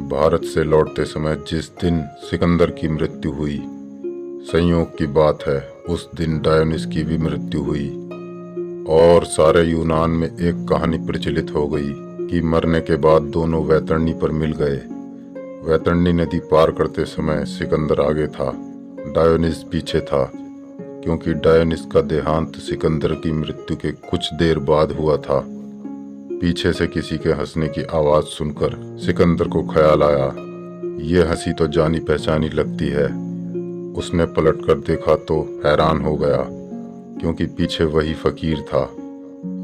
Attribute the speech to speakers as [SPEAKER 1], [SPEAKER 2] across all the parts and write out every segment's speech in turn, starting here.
[SPEAKER 1] भारत से लौटते समय जिस दिन सिकंदर की मृत्यु हुई, संयोग की बात है उस दिन डायोनिस की भी मृत्यु हुई और सारे यूनान में एक कहानी प्रचलित हो गई कि मरने के बाद दोनों वैतरणी पर मिल गए। वैतरणी नदी पार करते समय सिकंदर आगे था, डायोनिस पीछे था, क्योंकि डायोनिस का देहांत सिकंदर की मृत्यु के कुछ देर बाद हुआ था। पीछे से किसी के हंसने की आवाज सुनकर सिकंदर को ख्याल आया, ये हंसी तो जानी पहचानी लगती है। उसने पलटकर देखा तो हैरान हो गया, क्योंकि पीछे वही फकीर था।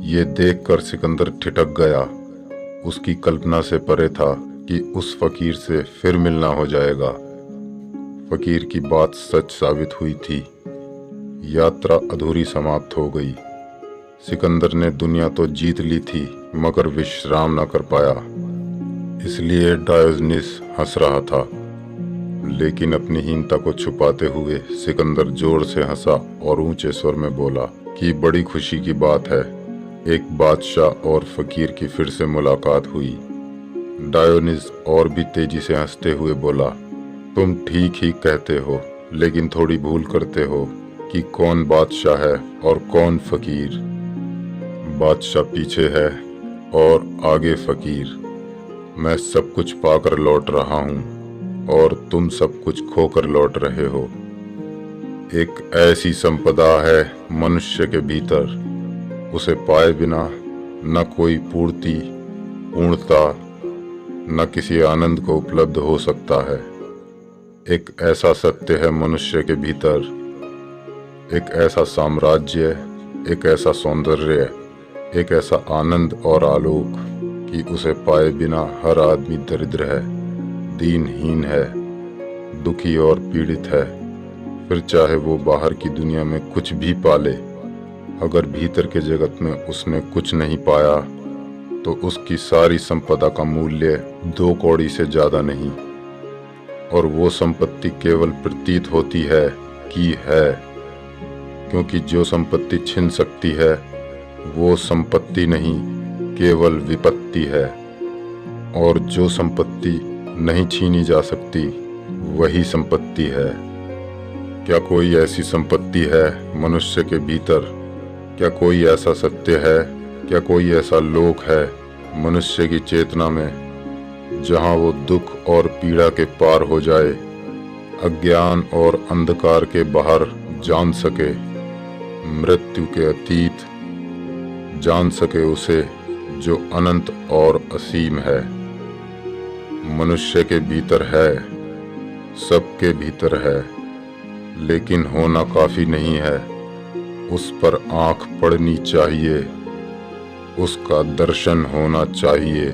[SPEAKER 1] ये देखकर सिकंदर ठिठक गया। उसकी कल्पना से परे था कि उस फकीर से फिर मिलना हो जाएगा। फकीर की बात सच साबित हुई थी। यात्रा अधूरी समाप्त हो गई। सिकंदर ने दुनिया तो जीत ली थी, मगर विश्राम न कर पाया। इसलिए डायोनिस हंस रहा था, लेकिन अपनी हीनता को छुपाते हुए सिकंदर जोर से हंसा और ऊंचे स्वर में बोला कि बड़ी खुशी की बात है, एक बादशाह और फकीर की फिर से मुलाकात हुई। डायोनिस और भी तेजी से हंसते हुए बोला, तुम ठीक ही कहते हो, लेकिन थोड़ी भूल करते हो कि कौन बादशाह है और कौन फकीर। बादशाह पीछे है और आगे फकीर। मैं सब कुछ पाकर लौट रहा हूँ और तुम सब कुछ खोकर लौट रहे हो। एक ऐसी संपदा है मनुष्य के भीतर, उसे पाए बिना न कोई पूर्णता न किसी आनंद को उपलब्ध हो सकता है। एक ऐसा सत्य है मनुष्य के भीतर, एक ऐसा साम्राज्य, एक ऐसा सौंदर्य, एक ऐसा आनंद और आलोक कि उसे पाए बिना हर आदमी दरिद्र है, दीनहीन है, दुखी और पीड़ित है। फिर चाहे वो बाहर की दुनिया में कुछ भी पाले, अगर भीतर के जगत में उसने कुछ नहीं पाया तो उसकी सारी संपदा का मूल्य 2 कौड़ी से ज्यादा नहीं। और वो संपत्ति केवल प्रतीत होती है कि है, क्योंकि जो संपत्ति छिन सकती है वो संपत्ति नहीं, केवल विपत्ति है। और जो संपत्ति नहीं छीनी जा सकती वही संपत्ति है। क्या कोई ऐसी संपत्ति है मनुष्य के भीतर? क्या कोई ऐसा सत्य है, क्या कोई ऐसा लोक है मनुष्य की चेतना में, जहां वो दुख और पीड़ा के पार हो जाए, अज्ञान और अंधकार के बाहर जान सके, मृत्यु के अतीत जान सके उसे जो अनंत और असीम है? मनुष्य के भीतर है, सबके भीतर है, लेकिन होना काफी नहीं है। उस पर आंख पड़नी चाहिए, उसका दर्शन होना चाहिए।